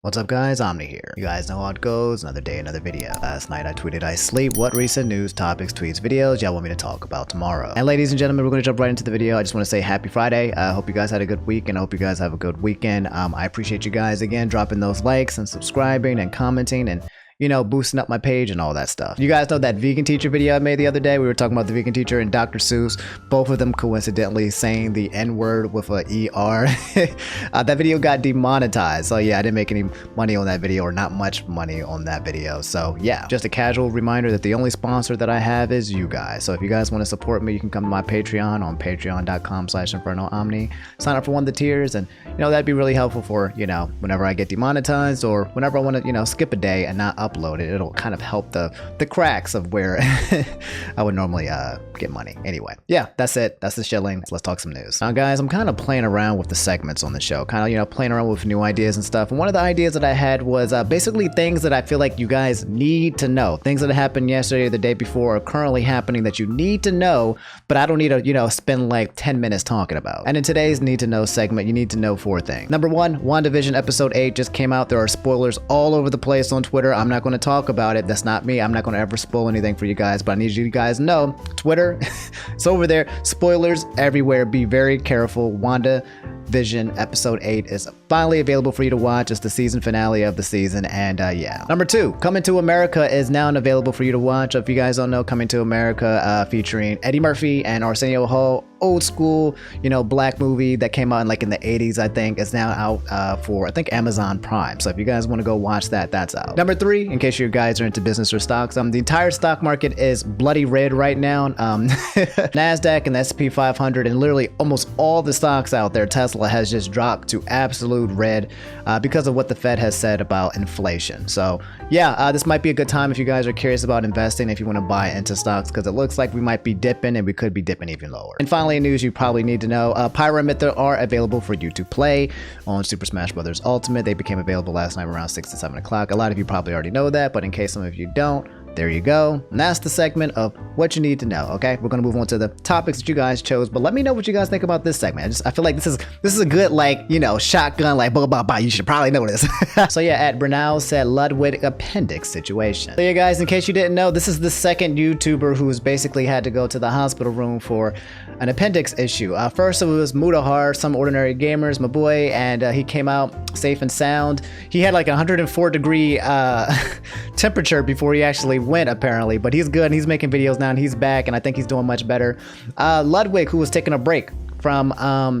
What's up guys, Omni here. You guys know how it goes, another day, another video. Last night I tweeted I sleep, what recent news, topics, tweets, videos y'all want me to talk about tomorrow. And ladies and gentlemen, we're going to jump right into the video. I just want to say happy Friday. I hope you guys had a good week and I hope you guys have a good weekend. I appreciate you guys again dropping those likes and subscribing and commenting and boosting up my page and all that stuff. You guys know that vegan teacher video I made the other day? We were talking about the vegan teacher and Dr. Seuss, both of them coincidentally saying the N-word with a ER. That video got demonetized. So yeah, I didn't make any money on that video, or not much money on that video. So yeah, just a casual reminder that the only sponsor that I have is you guys. So if you guys want to support me, you can come to my Patreon on patreon.com/InfernoOmni. Sign up for one of the tiers and that'd be really helpful for, whenever I get demonetized or whenever I want to, skip a day and not upload it. It'll kind of help the cracks of where I would normally get money. Anyway, yeah, that's it. That's the shilling. Let's talk some news. Now, guys, I'm kind of playing around with the segments on the show, kind of, playing around with new ideas and stuff. And one of the ideas that I had was basically things that I feel like you guys need to know. Things that happened yesterday or the day before are currently happening that you need to know, but I don't need to, spend like 10 minutes talking about. And in today's Need to Know segment, you need to know 4 things. Number 1, WandaVision episode 8 just came out. There are spoilers all over the place on Twitter. I'm not going to talk about it. That's not me. I'm not going to ever spoil anything for you guys, but I need you guys to know Twitter, it's over there. Spoilers everywhere. Be very careful. WandaVision episode 8 is finally available for you to watch. It's the season finale of the season, and yeah. Number 2, Coming to America is now available for you to watch. If you guys don't know, Coming to America featuring Eddie Murphy and Arsenio Hall, old school, black movie that came out in the 80s, I think. It's now out for, I think, Amazon Prime. So if you guys want to go watch that, that's out. Number 3, in case you guys are into business or stocks, the entire stock market is bloody red right now. NASDAQ and the S&P 500 and literally almost all the stocks out there, Tesla has just dropped to absolute red because of what the Fed has said about inflation. So yeah, this might be a good time if you guys are curious about investing, if you want to buy into stocks, because it looks like we might be dipping and we could be dipping even lower. And finally, news you probably need to know, Pyro and Mytha are available for you to play on Super Smash Bros. Ultimate. They became available last night around 6 to 7 o'clock. A lot of you probably already know that, but in case some of you don't, there you go. And that's the segment of what you need to know. Okay, we're gonna move on to the topics that you guys chose, but let me know what you guys think about this segment. I feel like this is a good shotgun blah blah blah. You should probably know this. So yeah, at Brunel said Ludwig appendix situation. So yeah, guys, in case you didn't know, this is the second YouTuber who's basically had to go to the hospital room for an appendix issue. First it was Mudahar, some ordinary gamers, my boy, and he came out safe and sound. He had like 104-degree temperature before he actually went, apparently, but he's good and he's making videos now and he's back and I think he's doing much better. Ludwig, who was taking a break from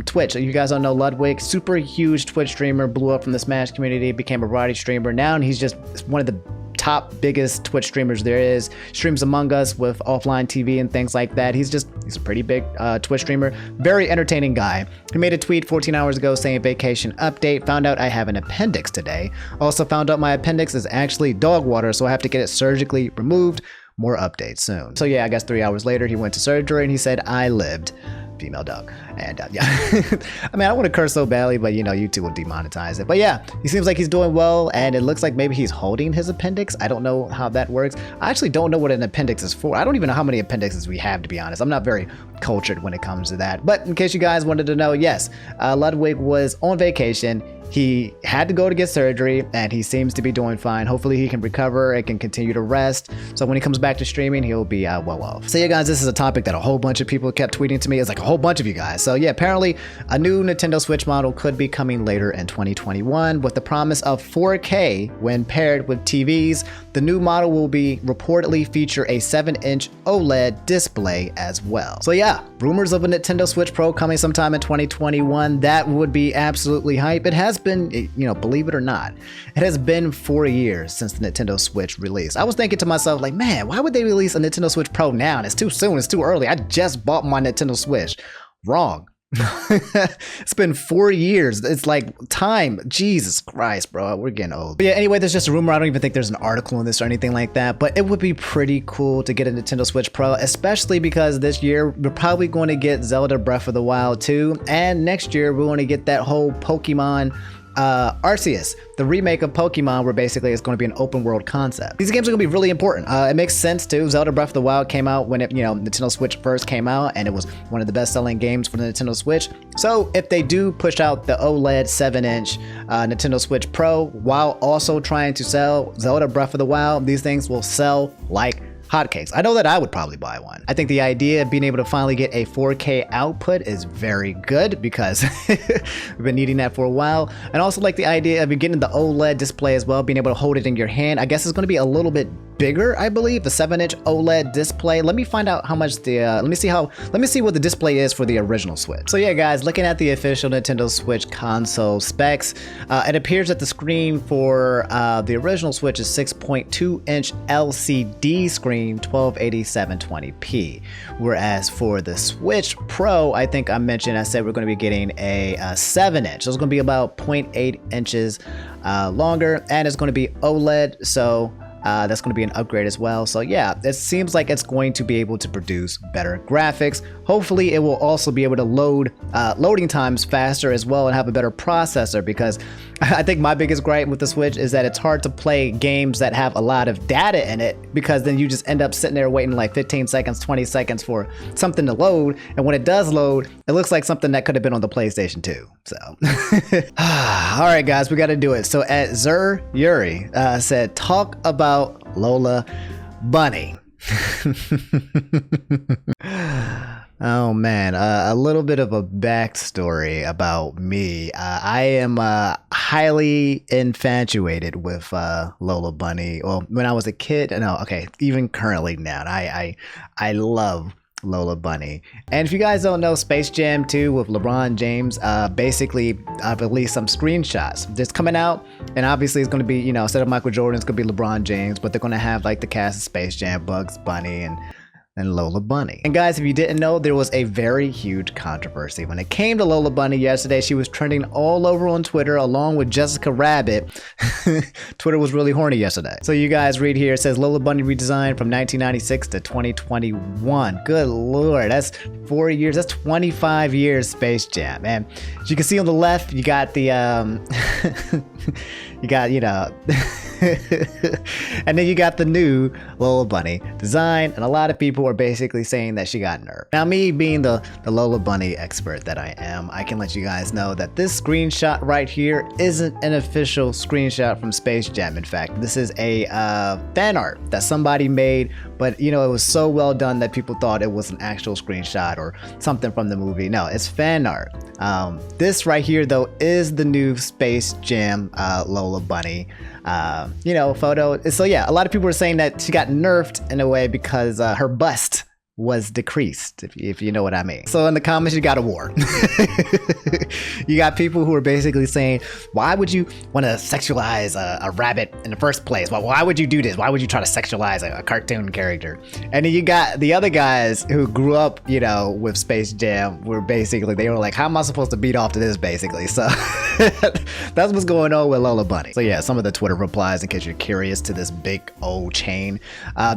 Twitch. You guys don't know Ludwig, super huge Twitch streamer, blew up from the Smash community, became a variety streamer now, and he's just one of the top biggest Twitch streamers there is. Streams Among Us with offline TV and things like that. He's a pretty big Twitch streamer, very entertaining guy. He made a tweet 14 hours ago saying vacation update, found out I have an appendix today. Also found out my appendix is actually dog water, so I have to get it surgically removed. More updates soon. So yeah, I guess 3 hours later he went to surgery and he said I lived. Female dog. And yeah, I mean, I don't want to curse so badly, but YouTube will demonetize it. But yeah, he seems like he's doing well, and it looks like maybe he's holding his appendix. I don't know how that works. I actually don't know what an appendix is for. I don't even know how many appendixes we have, to be honest. I'm not very cultured when it comes to that. But in case you guys wanted to know, yes, Ludwig was on vacation. He had to go to get surgery and he seems to be doing fine. Hopefully he can recover and can continue to rest. So when he comes back to streaming, he'll be well off. So yeah, guys, this is a topic that a whole bunch of people kept tweeting to me. It's like a whole bunch of you guys. So yeah, apparently a new Nintendo Switch model could be coming later in 2021 with the promise of 4K when paired with TVs. The new model will be reportedly feature a 7-inch OLED display as well. So yeah, rumors of a Nintendo Switch Pro coming sometime in 2021. That would be absolutely hype. It has been, believe it or not, it has been 4 years since the Nintendo Switch release. I was thinking to myself, like, man, why would they release a Nintendo Switch Pro now? And it's too soon, it's too early. I just bought my Nintendo Switch. Wrong. It's been 4 years. It's like time. Jesus Christ, bro. We're getting old. But yeah, anyway, there's just a rumor. I don't even think there's an article on this or anything like that, but it would be pretty cool to get a Nintendo Switch Pro, especially because this year we're probably going to get Zelda Breath of the Wild 2, and next year we're going to get that whole Pokemon Arceus, the remake of Pokemon, where basically it's going to be an open world concept. These games are going to be really important. It makes sense too. Zelda Breath of the Wild came out when Nintendo Switch first came out, and it was one of the best-selling games for the Nintendo Switch. So if they do push out the OLED 7-inch Nintendo Switch Pro while also trying to sell Zelda Breath of the Wild, these things will sell like hotcakes. I know that I would probably buy one. I think the idea of being able to finally get a 4K output is very good because we've been needing that for a while. And also like the idea of getting the OLED display as well, being able to hold it in your hand. I guess it's going to be a little bit bigger, I believe, the 7-inch OLED display. Let me find out how much the let me see what the display is for the original Switch. So yeah, guys, looking at the official Nintendo Switch console specs, it appears that the screen for the original Switch is 6.2-inch LCD screen, 1280 720p, whereas for the Switch Pro, I think I said we're going to be getting a 7-inch, so it's going to be about 0.8 inches longer, and it's going to be OLED, so that's going to be an upgrade as well. So yeah, it seems like it's going to be able to produce better graphics. Hopefully it will also be able to load loading times faster as well and have a better processor, because I think my biggest gripe with the Switch is that it's hard to play games that have a lot of data in it, because then you just end up sitting there waiting like 15 seconds, 20 seconds for something to load. And when it does load, it looks like something that could have been on the PlayStation 2. So, all right, guys, we got to do it. So at Zur Yuri said, talk about Lola Bunny. Oh man, a little bit of a backstory about me. I am highly infatuated with Lola Bunny. Well, when I was a kid, no, okay, even currently now, I love Lola Bunny. And if you guys don't know, Space Jam 2 with LeBron James, basically released some screenshots that's coming out, and obviously it's going to be, you know, instead of Michael Jordan, it's going to be LeBron James, but they're going to have like the cast of Space Jam, Bugs Bunny, and Lola Bunny. And guys, if you didn't know, there was a very huge controversy when it came to Lola Bunny yesterday. She was trending all over on Twitter along with Jessica Rabbit. Twitter was really horny yesterday. So you guys read here, it says Lola Bunny redesigned from 1996 to 2021. Good Lord, that's 4 years, that's 25 years Space Jam. And as you can see on the left, you got the, you got, you know, and then you got the new Lola Bunny design, and a lot of people are basically saying that she got nerfed. Now, me being the Lola Bunny expert that I am, I can let you guys know that this screenshot right here isn't an official screenshot from Space Jam. In fact, this is a fan art that somebody made, but you know, it was so well done that people thought it was an actual screenshot or something from the movie. No, it's fan art. This right here though is the new Space Jam Lola Bunny you know, photo. So yeah, a lot of people were saying that she got nerfed in a way because her bust was decreased, if you know what I mean. So in the comments, you got a war. You got people who are basically saying, why would you want to sexualize a rabbit in the first place? Well, why would you do this? Why would you try to sexualize a cartoon character? And then you got the other guys who grew up, you know, with Space Jam, were basically, they were like, how am I supposed to beat off to this, basically? So that's what's going on with Lola Bunny. So yeah, some of the Twitter replies, in case you're curious, to this big old chain.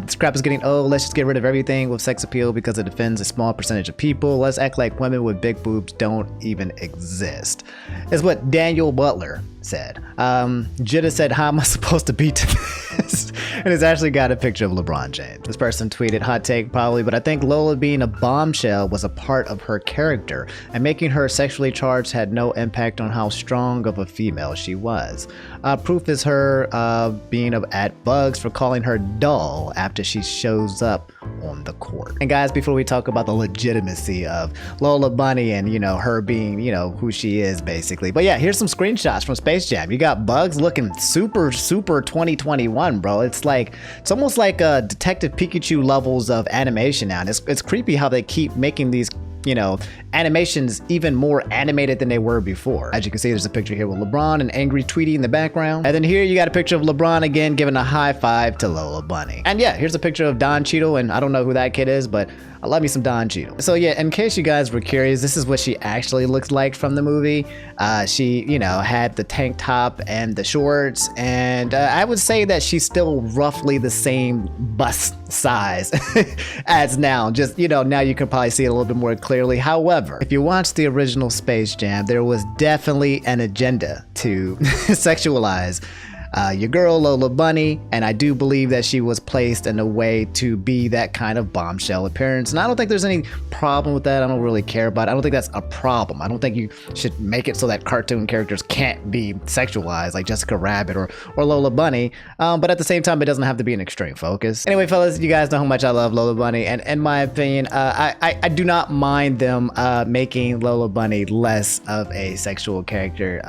This crap is getting old. Let's just get rid of everything with sex appeal because it offends a small percentage of people. Let's act like women with big boobs don't even exist, is what Daniel Butler said. Jitta said, how am I supposed to beat this? And it's actually got a picture of LeBron James. This person tweeted, hot take probably, but I think Lola being a bombshell was a part of her character, and making her sexually charged had no impact on how strong of a female she was. Proof is her being at Bugs for calling her dull after she shows up on the court. And guys, before we talk about the legitimacy of Lola Bunny and, you know, her being, you know, who she is basically, but yeah, here's some screenshots from Space Jam. You got Bugs looking super 2021, bro. It's almost like Detective Pikachu levels of animation now. And it's creepy how they keep making these, you know, animations even more animated than they were before. As you can see, there's a picture here with LeBron and angry Tweety in the background. And then here you got a picture of LeBron again giving a high five to Lola Bunny. And yeah, here's a picture of Don Cheadle, and I don't know who that kid is, but I love me some Don Cheadle. So yeah, in case you guys were curious, this is what she actually looks like from the movie. She, you know, had the tank top and the shorts, and I would say that she's still roughly the same bust size as now. Just, you know, now you can probably see it a little bit more clearly. However, However, if you watch the original Space Jam, there was definitely an agenda to sexualize your girl Lola Bunny, and I do believe that she was placed in a way to be that kind of bombshell appearance, and I don't think there's any problem with that. I don't really care about it. I don't think that's a problem. I don't think you should make it so that cartoon characters can't be sexualized like Jessica Rabbit or Lola Bunny, but at the same time it doesn't have to be an extreme focus. Anyway fellas, you guys know how much I love Lola Bunny, and in my opinion, I do not mind them making Lola Bunny less of a sexual character,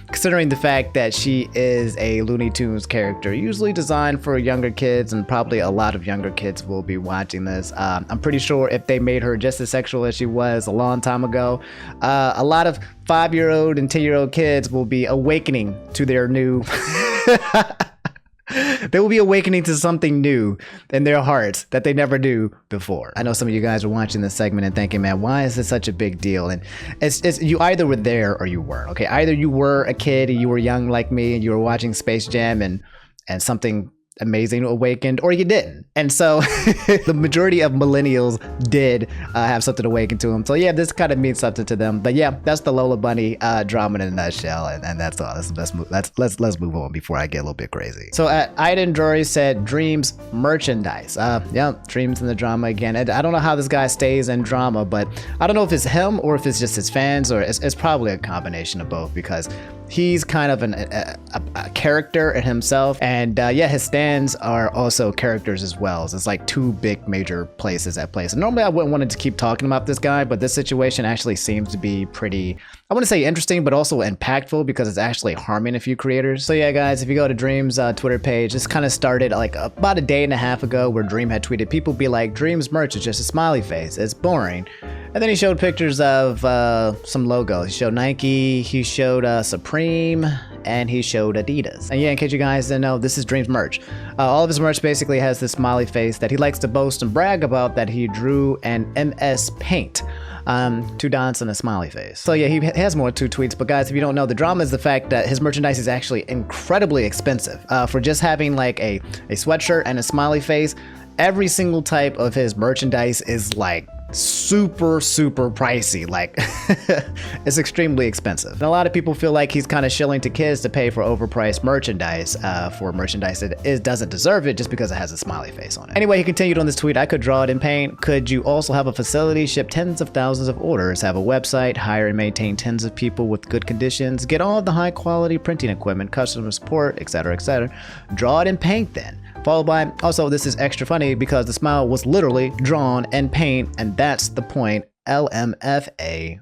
considering the fact that she is a Looney Tunes character, usually designed for younger kids, and probably a lot of younger kids will be watching this. I'm pretty sure if they made her just as sexual as she was a long time ago, a lot of 5-year-old and 10-year-old kids will be awakening to their new... They will be awakening to something new in their hearts that they never knew before. I know some of you guys are watching this segment and thinking, man, why is this such a big deal? And it's you either were there or you weren't. Okay, either you were a kid and you were young like me and you were watching Space Jam and something amazing awakened, or you didn't. And so the majority of millennials did have something awakened to them. So yeah, this kind of means something to them. But yeah, that's the Lola Bunny drama in a nutshell, and that's all. Let's move on before I get a little bit crazy. So Aiden Drury said Dreams merchandise. Yeah, Dreams in the drama again. And I don't know how this guy stays in drama, but I don't know if it's him or if it's just his fans, or it's probably a combination of both, because he's kind of a character in himself, and yeah, his stands are also characters as well. So it's like two big major places at play. So normally I wouldn't want to keep talking about this guy, but this situation actually seems to be pretty, I want to say interesting, but also impactful, because it's actually harming a few creators. So yeah, guys, if you go to Dream's Twitter page, this kind of started like about a day and a half ago, where Dream had tweeted, people be like, Dream's merch is just a smiley face, it's boring. And then he showed pictures of some logos. He showed Nike, he showed Supreme, and he showed Adidas. And yeah, in case you guys didn't know, this is Dream's merch. All of his merch basically has this smiley face that he likes to boast and brag about, that he drew in MS Paint. 2 dots and a smiley face. So yeah, he has more 2 tweets, but guys, if you don't know, the drama is the fact that his merchandise is actually incredibly expensive. For just having like a sweatshirt and a smiley face, every single type of his merchandise is like super pricey. Like it's extremely expensive, and a lot of people feel like he's kind of shilling to kids to pay for overpriced merchandise, for merchandise that doesn't deserve it just because it has a smiley face on it. Anyway, he continued on this tweet, I could draw it in paint. Could you also have a facility, ship tens of thousands of orders, have a website, hire and maintain tens of people with good conditions, get all of the high quality printing equipment, customer support, etc., draw it in paint then. Followed by, also this is extra funny because the smile was literally drawn in paint, and that's the point, LMFAOOO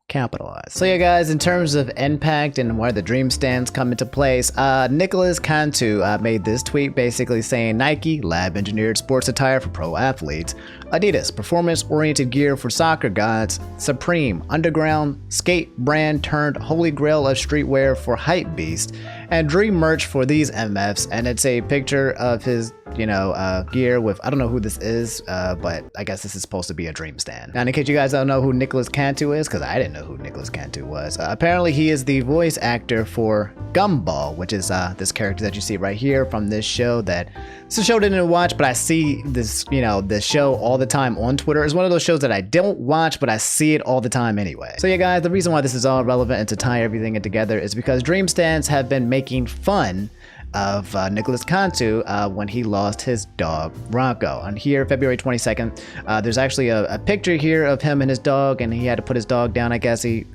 capitalized. So yeah, guys, in terms of impact and where the Dream stands come into place, Nicholas Cantu made this tweet basically saying Nike, lab engineered sports attire for pro athletes, Adidas, performance oriented gear for soccer gods, Supreme, underground skate brand turned holy grail of streetwear for hype beast, and Dream merch for these MFs. And it's a picture of his, gear with, I don't know who this is, but I guess this is supposed to be a Dream stand. Now, in case you guys don't know who Nicholas Cantu is, because I didn't know who Nicholas Cantu was, apparently he is the voice actor for Gumball, which is this character that you see right here from this show. That it's a show I didn't watch, but I see this, this show all the time on Twitter. It's one of those shows that I don't watch, but I see it all the time anyway. So yeah, guys, the reason why this is all relevant and to tie everything in together is because Dream stands have been making fun of Nicholas Cantu when he lost his dog Rocco. And here, February 22nd, there's actually a picture here of him and his dog, and he had to put his dog down. I guess he,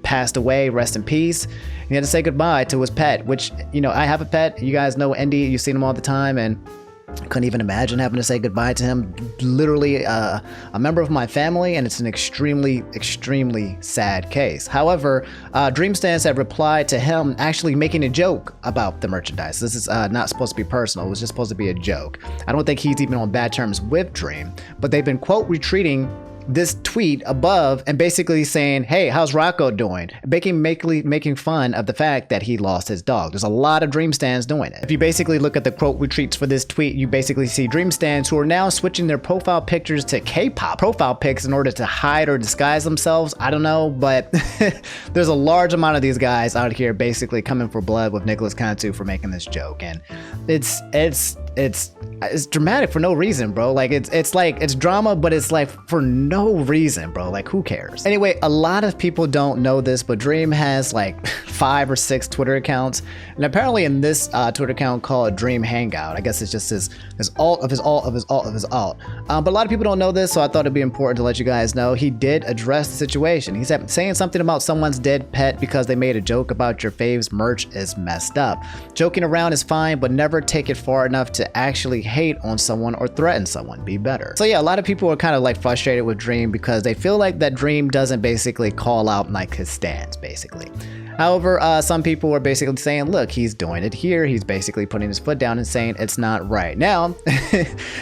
passed away, rest in peace. He had to say goodbye to his pet, which, I have a pet. You guys know Indy, you've seen him all the time, and couldn't even imagine having to say goodbye to him. Literally a member of my family, and it's an extremely sad case. However, Dream stands have replied to him actually making a joke about the merchandise. This is not supposed to be personal. It was just supposed to be a joke. I don't think he's even on bad terms with Dream, but they've been quote retweeting this tweet above and basically saying, hey, how's Rocco doing? Making fun of the fact that he lost his dog. There's a lot of Dream stands doing it. If you basically look at the quote retweets for this tweet, you basically see Dream stands who are now switching their profile pictures to K-pop profile pics in order to hide or disguise themselves. I don't know, but there's a large amount of these guys out here basically coming for blood with Nicholas Cantu for making this joke. And it's it's dramatic for no reason, bro. Like it's drama, but it's like for no reason, bro. Like who cares? Anyway, a lot of people don't know this, but Dream has like 5 or 6 Twitter accounts, and apparently in this Twitter account called Dream Hangout, I guess it's just his alt of his alt of his alt of his alt. But a lot of people don't know this, so I thought it'd be important to let you guys know. He did address the situation. He said saying something about someone's dead pet because they made a joke about your fave's merch is messed up. Joking around is fine, but never take it far enough to actually hate on someone or threaten someone. Be better. So yeah, a lot of people are kind of like frustrated with Dream because they feel like that Dream doesn't basically call out like his stance basically. However, some people were basically saying, look, he's doing it here. He's basically putting his foot down and saying it's not right. Now,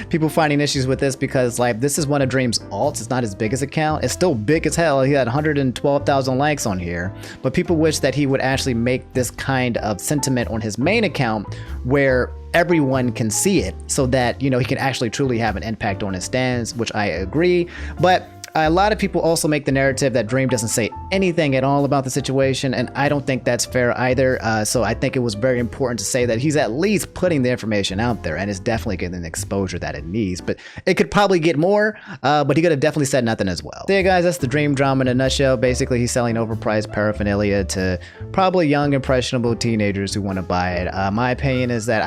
people finding issues with this because like this is one of Dream's alts. It's not his biggest account. It's still big as hell. He had 112,000 likes on here, but people wish that he would actually make this kind of sentiment on his main account where everyone can see it so that, you know, he can actually truly have an impact on his stance, which I agree. But a lot of people also make the narrative that Dream doesn't say anything at all about the situation, and I don't think that's fair either. So I think it was very important to say that he's at least putting the information out there, and it's definitely getting the exposure that it needs. But it could probably get more, but he could have definitely said nothing as well. So yeah, guys, that's the Dream drama in a nutshell. Basically, he's selling overpriced paraphernalia to probably young, impressionable teenagers who want to buy it. My opinion is that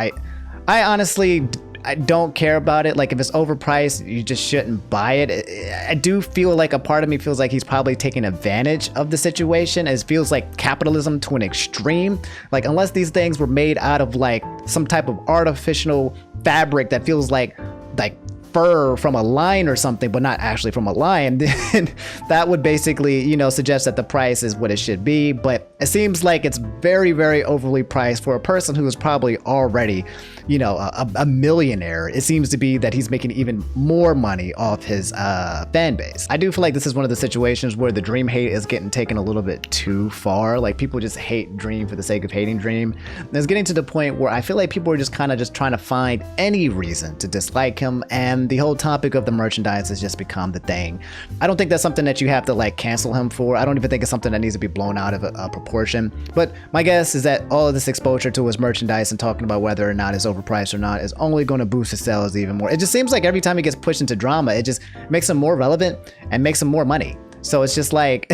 I honestly, I don't care about it. Like if it's overpriced, you just shouldn't buy it. I do feel like a part of me feels like he's probably taking advantage of the situation. It feels like capitalism to an extreme. Like unless these things were made out of like some type of artificial fabric that feels like fur from a lion or something, but not actually from a lion, then that would basically, you know, suggest that the price is what it should be. But it seems like it's very, very overly priced for a person who is probably already, you know, a millionaire. It seems to be that he's making even more money off his fan base. I do feel like this is one of the situations where the Dream hate is getting taken a little bit too far. Like people just hate Dream for the sake of hating Dream. And it's getting to the point where I feel like people are just kind of just trying to find any reason to dislike him, and the whole topic of the merchandise has just become the thing. I don't think that's something that you have to like cancel him for. I don't even think it's something that needs to be blown out of proportion. But my guess is that all of this exposure to his merchandise and talking about whether or not it's overpriced or not is only going to boost his sales even more. It just seems like every time he gets pushed into drama, it just makes him more relevant and makes him more money. So it's just like,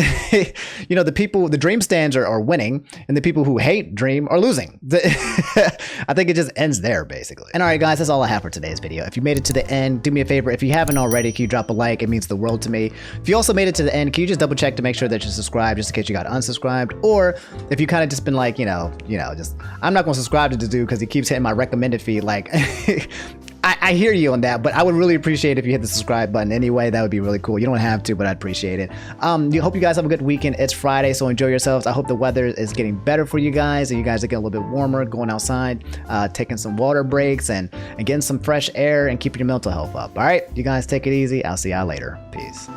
you know, the Dream stands are winning, and the people who hate Dream are losing. I think it just ends there, basically. And all right, guys, that's all I have for today's video. If you made it to the end, do me a favor. If you haven't already, can you drop a like? It means the world to me. If you also made it to the end, can you just double check to make sure that you're subscribed, just in case you got unsubscribed? Or if you kind of just been like, you know, just, I'm not going to subscribe to the dude because he keeps hitting my recommended feed. Like, I hear you on that, but I would really appreciate if you hit the subscribe button anyway. That would be really cool. You don't have to, but I'd appreciate it. Hope you guys have a good weekend. It's Friday, so enjoy yourselves. I hope the weather is getting better for you guys, and you guys are getting a little bit warmer, going outside, taking some water breaks, and getting some fresh air, and keeping your mental health up. All right, you guys take it easy. I'll see y'all later. Peace.